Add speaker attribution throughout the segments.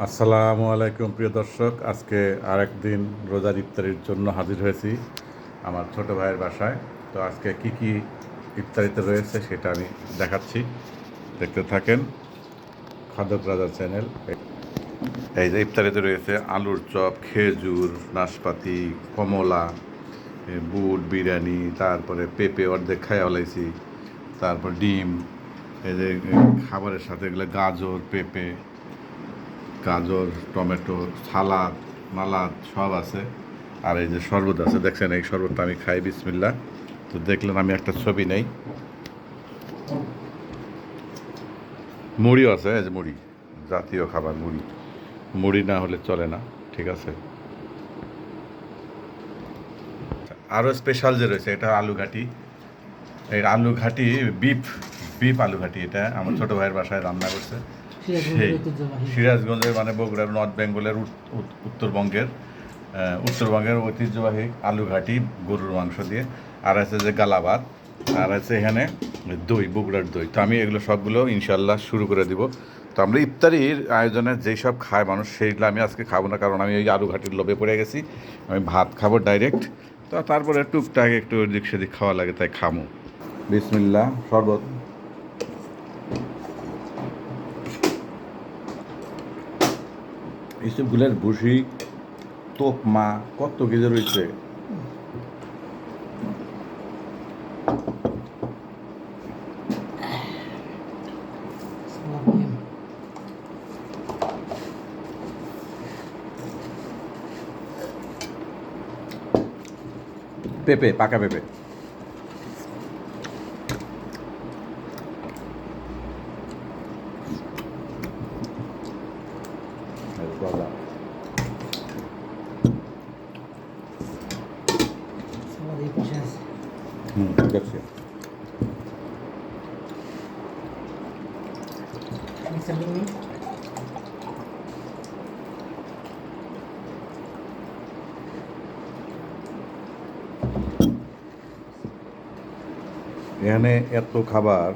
Speaker 1: আসসালামু আলাইকুম প্রিয় দর্শক, আজকে আরেক দিন রোজার ইফতারির জন্য হাজির হয়েছি আমার ছোট ভাইয়ের বাসায়। তো আজকে কি কি ইফতারিতে রয়েছে সেটা আমি দেখাচ্ছি, দেখতে থাকেন। খাদক রাজা চ্যানেল। এই যে ইফতারিতে রয়েছে আলুর চপ, খেজুর, নাশপাতি, কমলা, বুট, বিরিয়ানি, তারপরে পেঁপে অর্ধেক খাইয়া ফেলাইছি, তারপর ডিম, এই যে খাবারের সাথে এগুলো গাজর, পেঁপে, গাজর, টমেটো, সালাদ মালাদ সব আছে। আর এই যে শরবত আছে, দেখছেন এই শরবতটা আমি খাই, বিসমিল্লা। তো দেখলেন আমি একটা ছবি নেই। মুড়িও আছে, এই যে মুড়ি, জাতীয় খাবার মুড়ি। মুড়ি না হলে চলে না, ঠিক আছে। আরও স্পেশাল যে রয়েছে, এটা আলু ঘাটি। এই আলু ঘাটি বিফ বিফ আলু ঘাটি, এটা আমার ছোটো ভাইয়ের বাসায় রান্না করছে। সেই সিরাজগঞ্জের, মানে বগুড়ার, নর্থ বেঙ্গলের, উত্তরবঙ্গের ঐতিহ্যবাহী আলু ঘাটি গরুর মাংস দিয়ে। আর আছে যে গালাবাদ, আর আছে এখানে দই, বগুড়ার দই। তো আমি এগুলো সবগুলো ইনশাল্লাহ শুরু করে দিব। তো আমরা ইফতারির আয়োজনে যেই সব খায় মানুষ, সেইগুলো আমি আজকে খাবো না, কারণ আমি ওই আলু ঘাটির লোভে পড়ে গেছি। আমি ভাত খাবো ডাইরেক্ট। তো তারপরে টুকটাক একটু এদিক সেদিক খাওয়া লাগে, তাই খামো। বিসমিল্লাহ। শরবত, ইসবগুলের ভুসি, তোপমা, কত কিছু রয়েছে। পেঁপে, পাকা পেঁপে। ঠিক আছে। এখানে এত খাবার।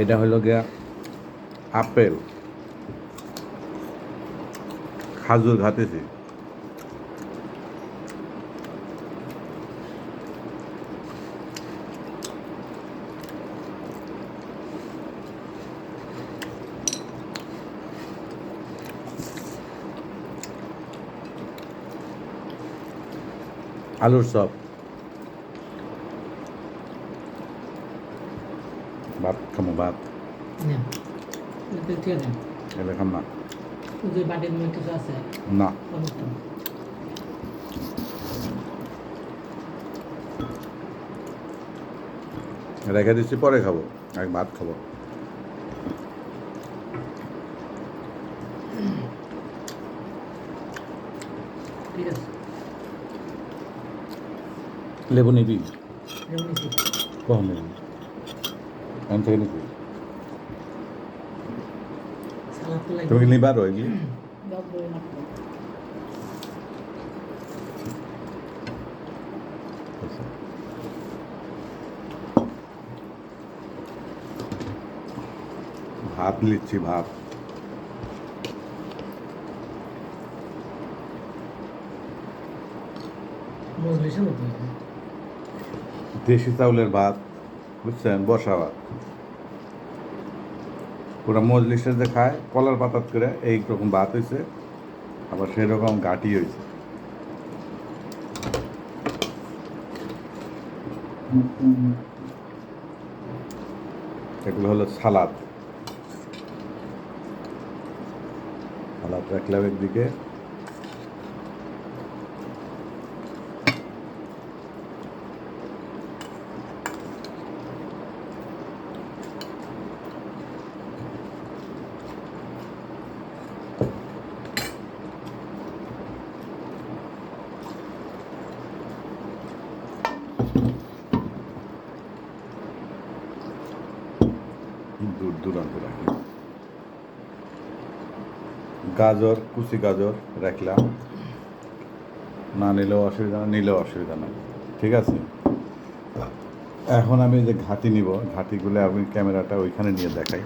Speaker 1: এটা হলো গিয়া আপেল, খাজুর খাতেছি। আলুর চপ, ভাত খামো, ভাত এলে খাম না, না রেখে দিচ্ছি, পরে খাবো, আগে ভাত খাবো। লেবু নিবি? কখন নেবি? এখন থেকে নিবি? তুমি কি নিবার এগুলি? ভাত নিচ্ছি, ভাত। দেশি চাউলের ভাত, বুঝছেন, বসা ভাত। পুরো মজলিসে যে খায় কলার পাতাত করে, এইরকম ভাত হয়েছে, আবার সেরকম ঘাটি হয়েছে। এগুলো হলো সালাদ। সালাদ রাখলাম একদিকে। দূর দূরান্ত রাখি। গাজর, কুচি গাজর রাখলাম, না নিলেও অসুবিধা না, নিলেও অসুবিধা নাই, ঠিক আছে। এখন আমি যে ঘাটি নিব, ঘাটিগুলো আমি ক্যামেরাটা ওইখানে নিয়ে দেখাই।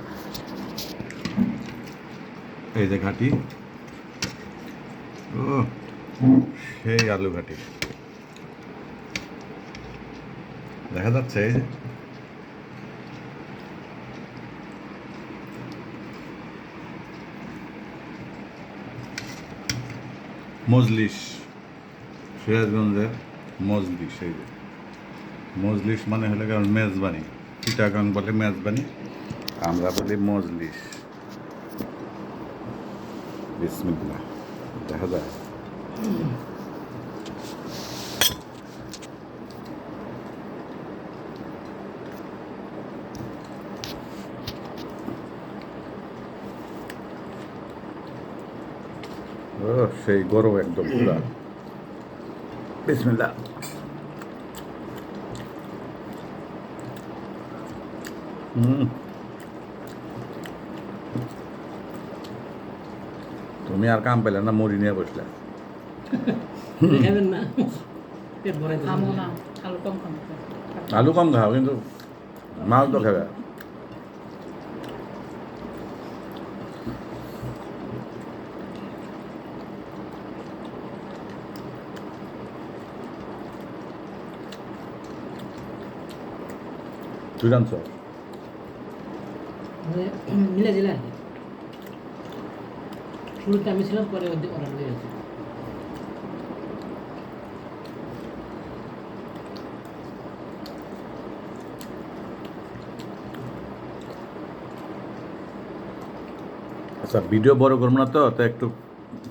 Speaker 1: এই যে ঘাটি, ও সেই আলু ঘাটি দেখা যাচ্ছে। এই যে মজলিস, সিরাজগঞ্জের মজলিস। এই যে মজলিস মানে হলো কারণ মেজবানি, চিটাগাং বলে মেজবানি, আমরা বলি মজলিস। বিসমিল্লাহ, দেখা যায়। ও সেই গরম একদম পুরা। বিসমিল্লাহ। তুমি আর কাম পেলে না, মুড়ি নিয়ে বসলে।
Speaker 2: খাবেন না, পেট ভরে
Speaker 3: খাবো না, আলু কম খাবো।
Speaker 1: আলু কম খাও, কিন্তু মাছ তো খাবে। তুই জানছ
Speaker 2: মিলে দিলে আর কি। শুরুতে আমি ছিলাম, পরে অর্ডার হয়ে গেছে।
Speaker 1: আচ্ছা, ভিডিও বড় করবো না তো, তো একটু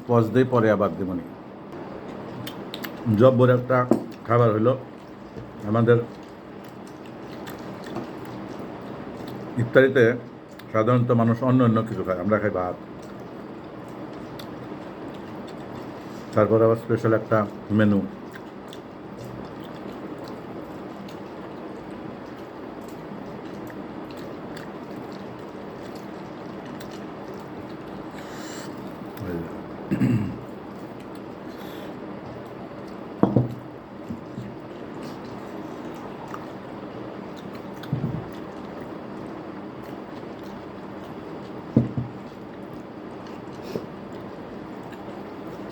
Speaker 1: পজ দিয়ে পরে আবার দেবনি। জব বড় একটা খাবার হলো আমাদের ইফতারিতে। সাধারণত মানুষ অন্য অন্য কিছু খায়, আমরা খাই ভাত, তারপর আবার স্পেশাল একটা মেনু।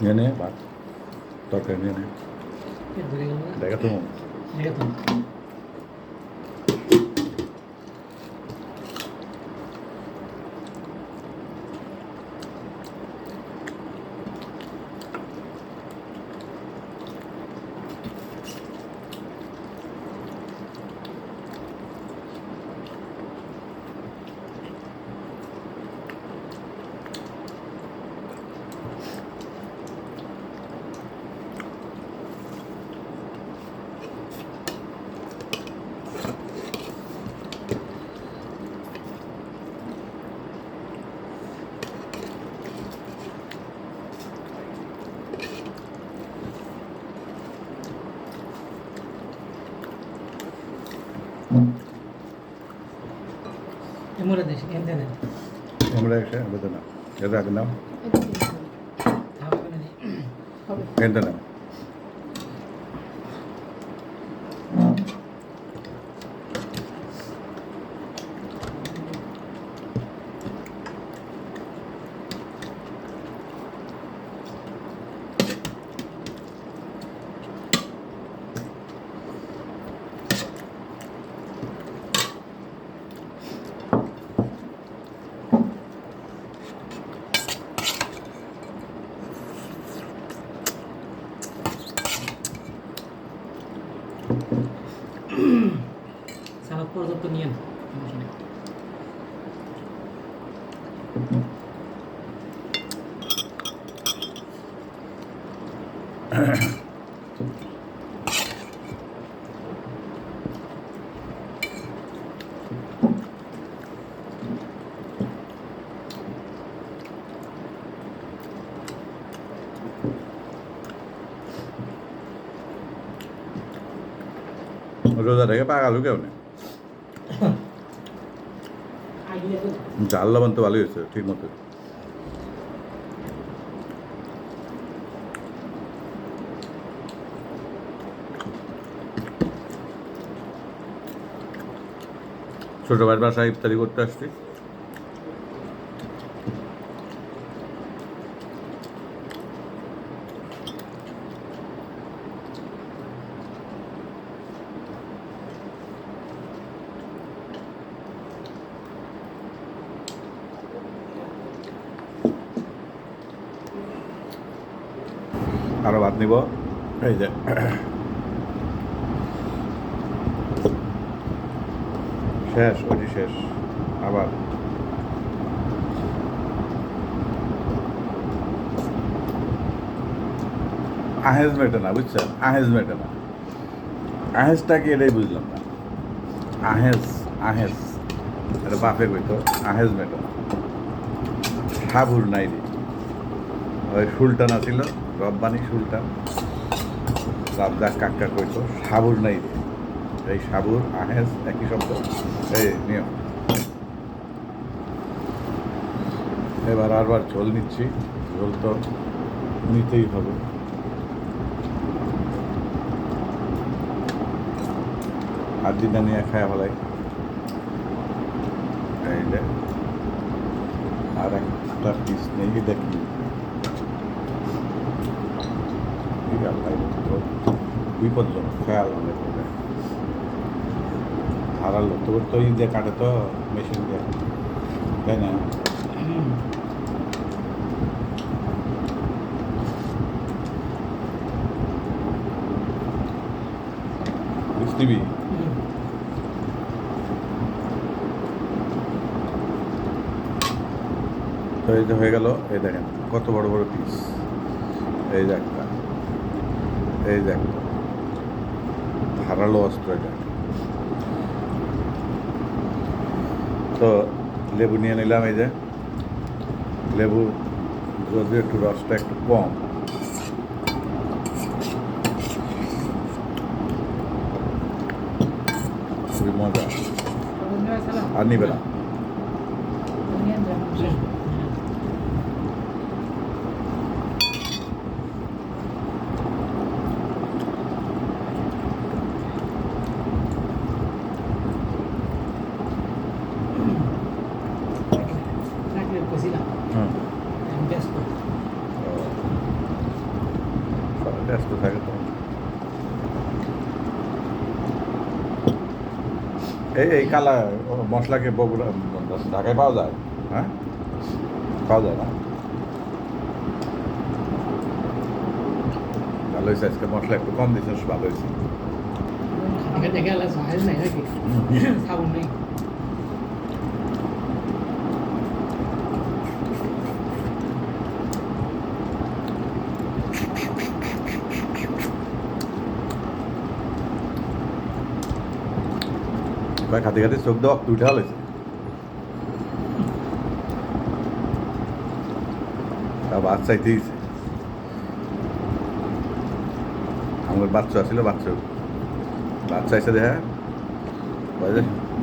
Speaker 1: নিয়ে নে ভাত, তরকারি নিয়ে নে।
Speaker 2: পেট ভরে গেল না?
Speaker 1: দেখা তো
Speaker 2: দেখে তো এমরে দেশ এনতে না
Speaker 1: আমরা এসে বেঁধে না, এটা আগে নাও,
Speaker 2: খাওয়া হবে না।
Speaker 3: হবে।
Speaker 1: এনতে নাও।
Speaker 2: সালাদ পর্যন্ত নিয়ে না, সমস্যা নেই।
Speaker 1: রোজা রেখে পাকালু কেউ নেই।
Speaker 2: আইডিয়া তো
Speaker 1: জাল লবণ তো ভালোই হয়েছে, ঠিক মতো। ছোটো ভাইয়ের বাসায় ইফতারি করতে আসছি। আরও ভাত নিব, এই যে শেষ, ওটি শেষ। আবার আহেজ মেটে না, বুঝছেন? আহেজ মেটে না। আহেজটা কি এটাই বুঝলাম না। আহেজ আহেজ এটা বাপে কইতো, আহেজ মেটে না। সাবুর নাই রে, ওই সুলতান আছিল, রব্বানি সুলতান রাজ্জাক কাক্কা কইতো সাবুর নাই রে। এই সাবুর আহেজ একই শব্দ। এই নিয়ম। এবার আরবার ঝোল নিচ্ছি, ঝোল তো নিতেই হবে। আর দিনটা নিয়ে খায়া ফেলাই। এই যে আর একটা পিস নেই, দেখি বিপজ্জনক, খেয়াল অনেক হারালো। তোর তো ই দিয়ে কাটে তো, মেশিন দিয়ে, তাই না? বুঝতিবি? তো এই যে হয়ে গেল, এই দেখেন কত বড় বড় পিস। এই যে একটা, এই যে একটা ধারালো অস্ত্র এটা। তো লেবু নিয়ে নিলাম, এই যে লেবু, যদি একটু রসটা একটু কম। খুবই মজা। আর নিবে না। হুম,
Speaker 2: ব্যস্ত।
Speaker 1: সবাই ব্যস্ত থাকে তো। এই কালা মশলাকে বগুড়া, ঢাকায় পাওয়া যায়? হ্যাঁ, পাওয়া যায় না? ভালো হয়েছে, আজকে মশলা একটু কম দিয়েছিস, ভালো হয়েছে।
Speaker 2: এখানে দেখে আলাদা সাহায্য নাই নাকি? সাবুন নেই।
Speaker 1: ভাই খাতে খাতে চোখ দেওয়া দুইটা হলেছে। তা ভাত চাইতেইছে। আমার বাচ্চা ছিল, বাচ্চা ভাত চাইছে দেখা,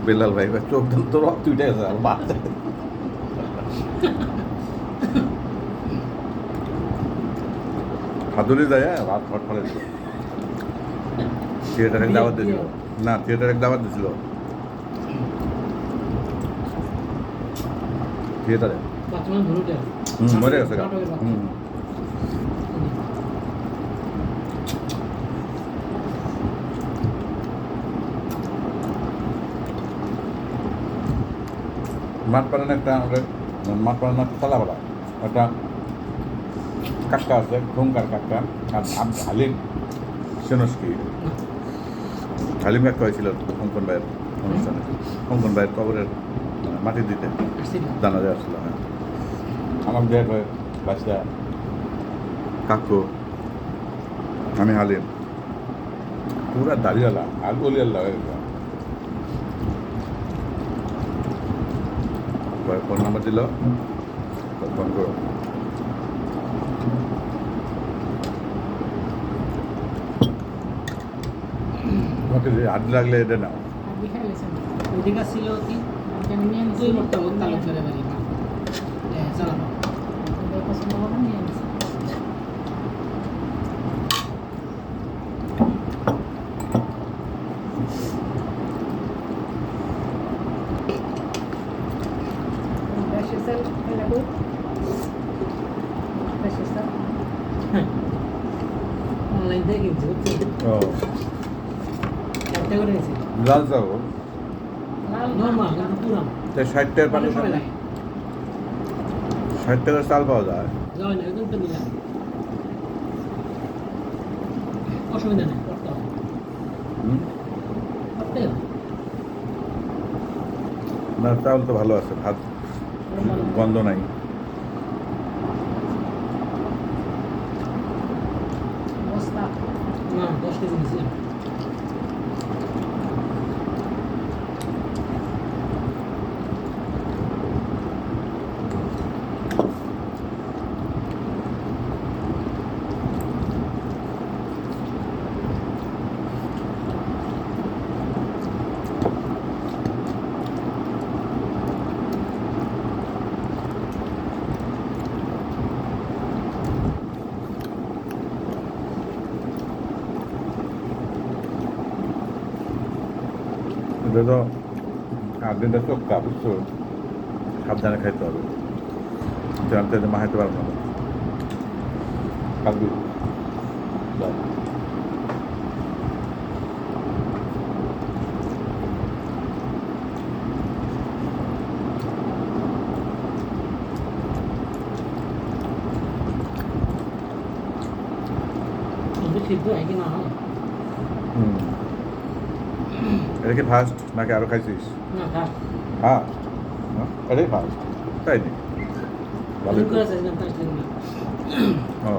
Speaker 1: বেলাল ভাই চোখ দেন তো রক্ত উঠে গেছে, আর ভাত চাইতে খাদুলি যায়, ভাত ফট ফলে দিল। থিয়েটারে দাওয়াত দিয়েছিল না, থিয়েটারে দাওয়াত দিয়েছিল, থিয়েটারে।
Speaker 2: বাচ্চা মানে ধরে যায়।
Speaker 1: মরে গেছে গা।
Speaker 2: নাটকের বাচ্চা।
Speaker 1: হুম, মাঠ পাড়ান একটা, মাঠ পাড়ান একটা তালাপাড়া একটা কাক্কা আছে, খুঙ্কার কাক্কা। আর হালিম সেনস্কি, হালিম কাক্কা হয়েছিল অঙ্কন ভাইয়ের অনুষ্ঠানে, অঙ্কন ভাইয়ের কবরের মাটি দিতে
Speaker 2: আসছি না।
Speaker 1: জানা যায় আসছিল। হ্যাঁ, আমার বিয়ে হয় বাচ্চা কাকু, আমি হালিম, পুরা দাড়িওয়ালা আর গলিয়াল্লা হয়ে গেছে। ফোন নাম্বার দিল, ফোন করো। তোমাকে যে হাত লাগলে এটা নাও।
Speaker 2: অধিকার ছিল কি? তুই মোটামুটি তালুকদারের বাড়ি। হ্যাঁ, চালানো।
Speaker 3: স্পেশাল লাগো স্পেশাল
Speaker 2: অনলাইন থেকে কিনছি বুঝছি
Speaker 1: ও
Speaker 2: একটা করে গেছি
Speaker 1: লাল চাউল
Speaker 3: লাল
Speaker 2: নর্মাল কিন্তু পুরান
Speaker 1: তো 60 টাকার
Speaker 2: অনেক সময় লাগে
Speaker 1: 60 টাকার চাল পাওয়া যায়
Speaker 2: যাওয়া না একদম তো নিলাম অসুবিধা নেই করতে হবে
Speaker 1: হুম?
Speaker 2: করতে হবে
Speaker 1: না চাউল তো ভালো আছে ভাত গন্ধ নাই
Speaker 3: বস্তা
Speaker 2: না 10 কেজি নিয়েছিলাম
Speaker 1: এটা তো আর্জেন্টা চোখা বুঝছো সাবধানে খাইতে হবে জানতে মাহাইতে পারবো না কালবি
Speaker 2: কিন্তু সিদ্ধ হয় কি না হয়
Speaker 1: হুম এটা কি ফার্স্ট নাকি আরো খাইছিস
Speaker 2: না খা
Speaker 1: হ্যাঁ এটাই ফার্স্ট তাই নি ভালোই তো।
Speaker 2: করে চাইছিলাম তার জন্য
Speaker 1: ও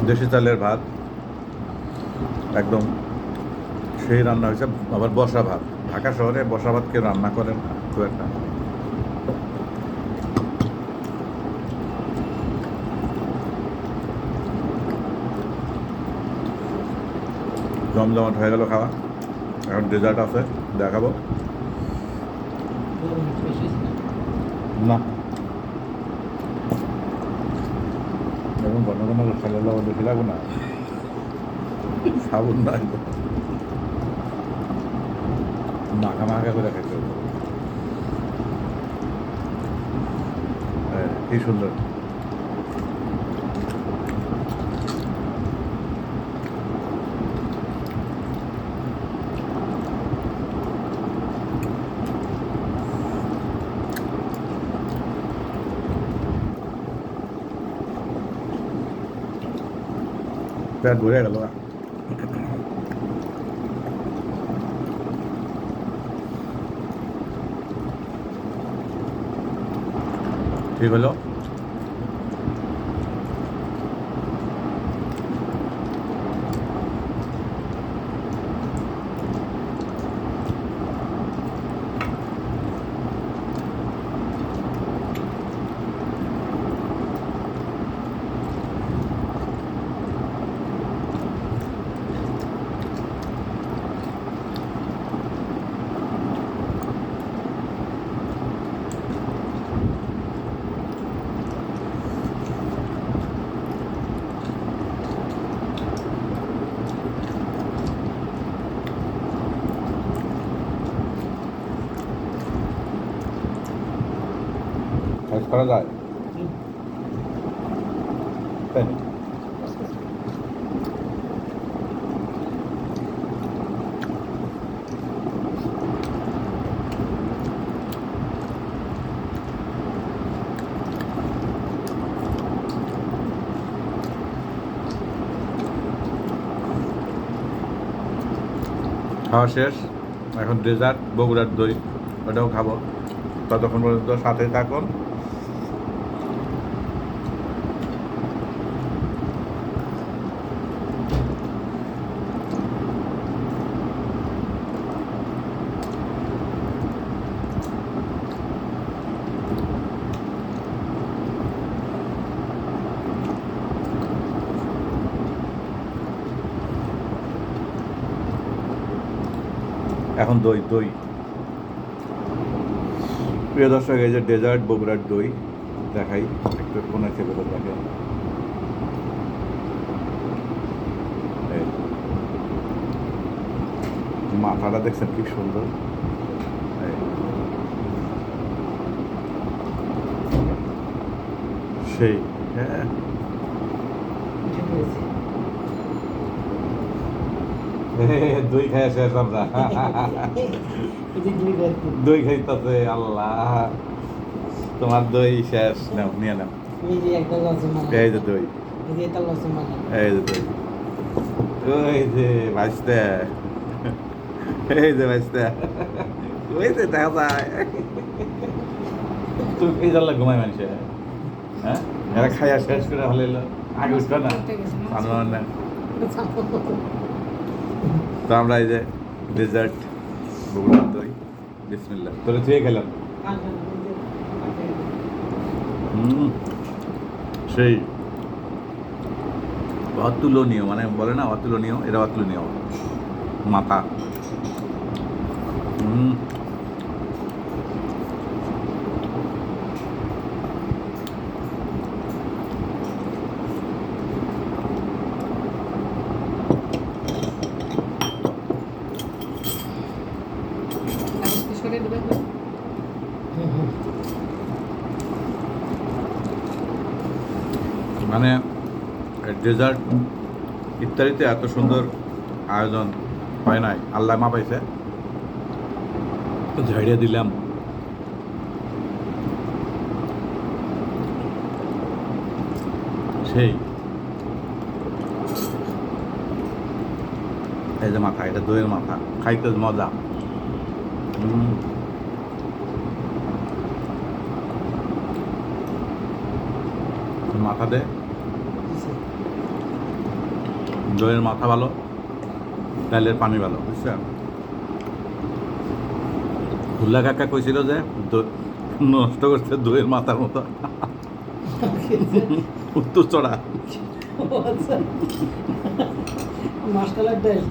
Speaker 1: দেশি চালের ভাত একদম সেই রান্না হয়েছে আবার বসা ভাত ঢাকা শহরে বসা ভাত কেউ রান্না করেন না খুব একটা জমজমাট হয়ে গেল খাওয়া এখন ডেজার্ট আছে দেখাবো
Speaker 2: গরম একটু বেশি হয়েছে না
Speaker 1: না এবং ঘন ঘন খেলে লবণ বেশি লাগবো না সাবুন নাই তো মাখা মাখা করে খেতে হবে কি সুন্দর পেট ভরে গেল ঠিক হলো কাজ করা যায় তাই না খাওয়া শেষ এখন ডেজার্ট বগুড়ার দই ওটাও খাবো ততক্ষণ পর্যন্ত সাথে থাকুন এখন দই দই প্রিয় দর্শক এই যে ডেজার্ট বগুড়ার দই দেখাই একটু কোন আছে দেখেন মাথাটা দেখছেন কি সুন্দর। এই। সেই হ্যাঁ
Speaker 2: ঠিক আছে
Speaker 1: দই খাই শেষ আমরা।
Speaker 2: এই যে দুই বার
Speaker 1: দই খাইতেছে আল্লাহ, তোমার দই শেষ, নাও নিয়ে নাও।
Speaker 2: এই যে একটা রসমালাই
Speaker 1: এই যে দই,
Speaker 2: এই যে এটা রসমালাই
Speaker 1: এই যে দই, ওই যে ভাজতে, এই যে ভাজতে, ওই যে দেখা যায়। তুমি এই জানলা ঘুমাই মানুষে, হ্যাঁ এরা খাইয়া শেষ করে হলে আগে উঠবে না আনোয়ার না। তো আমরা এই যে ডেজার্ট বগুড়ার দই, বিসমিল্লাহ তোরে ছুঁয়ে গেলাম। সেই অতুলনীয়, মানে বলে না অতুলনীয়, এটা অতুলনীয় মাথা।
Speaker 3: সরে দেবে
Speaker 1: মানে ডেজার্ট ইত্যাদিতে এত সুন্দর আয়োজন হয় নাই, আল্লাহ মা পাইছে, ঝাড়িয়ে দিলাম। সেই এই যে মাথা, এটা দইয়ের মাথা, খাইতে মজা। মাথা দে, দইয়ের মাথা ভালো, ডালের পানি ভালো, বুঝছেন? ভুল্লা কাকা কইছিল যে নষ্ট করছে দইয়ের মাথার মতো উত্তর চড়া।
Speaker 2: মাসকালার ডাল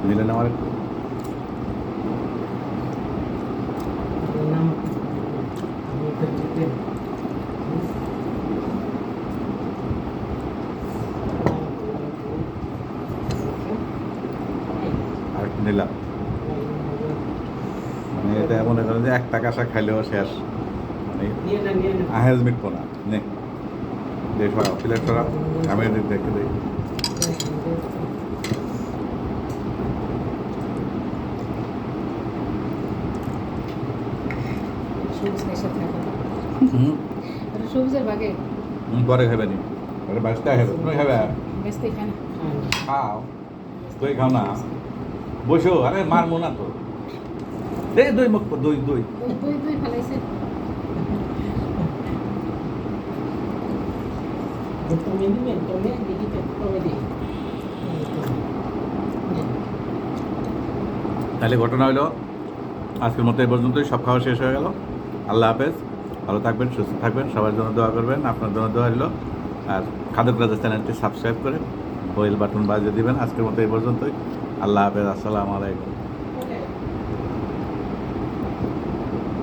Speaker 1: দিলেন আমার একটু
Speaker 2: নাম আমি তো দিতে
Speaker 1: আর একটু নিলাম। মানে এটা মনে করেন যে একটা কাঁসা খাইলেও শেষ, মানে
Speaker 2: নিয়ে না
Speaker 1: আহেজ মিটবো না। নে দেখ প্লেট করা, আমি দেখতে দিই।
Speaker 3: সবুজ খাইসা থাকে এটা সবুজের ভাগে
Speaker 1: পরে খাবে নি, ওটা বাঁচতে খাবে, তুমি খাবে?
Speaker 3: বেশতে খায় না
Speaker 1: খাও, দই খাও না, বসো, আরে মারবো না তো। দে দই মুখ, দই দই
Speaker 3: দই দই ফেলাইছে
Speaker 2: তুমি দিবেন তুমি দিতে করে দিই
Speaker 1: তাহলে ঘটনা হলো আজকের মতো এই পর্যন্তই, সব খাওয়া শেষ হয়ে গেল। আল্লাহ হাফেজ, ভালো থাকবেন, সুস্থ থাকবেন, সবার জন্য দোয়া করবেন, আপনার জন্য দোয়া হলো। আর খাদক রাজা চ্যানেলটি সাবস্ক্রাইব করে বেল বাটন বাজিয়ে দিবেন। আজকের মতো এই পর্যন্তই, আল্লাহ হাফেজ, আসসালামু আলাইকুম।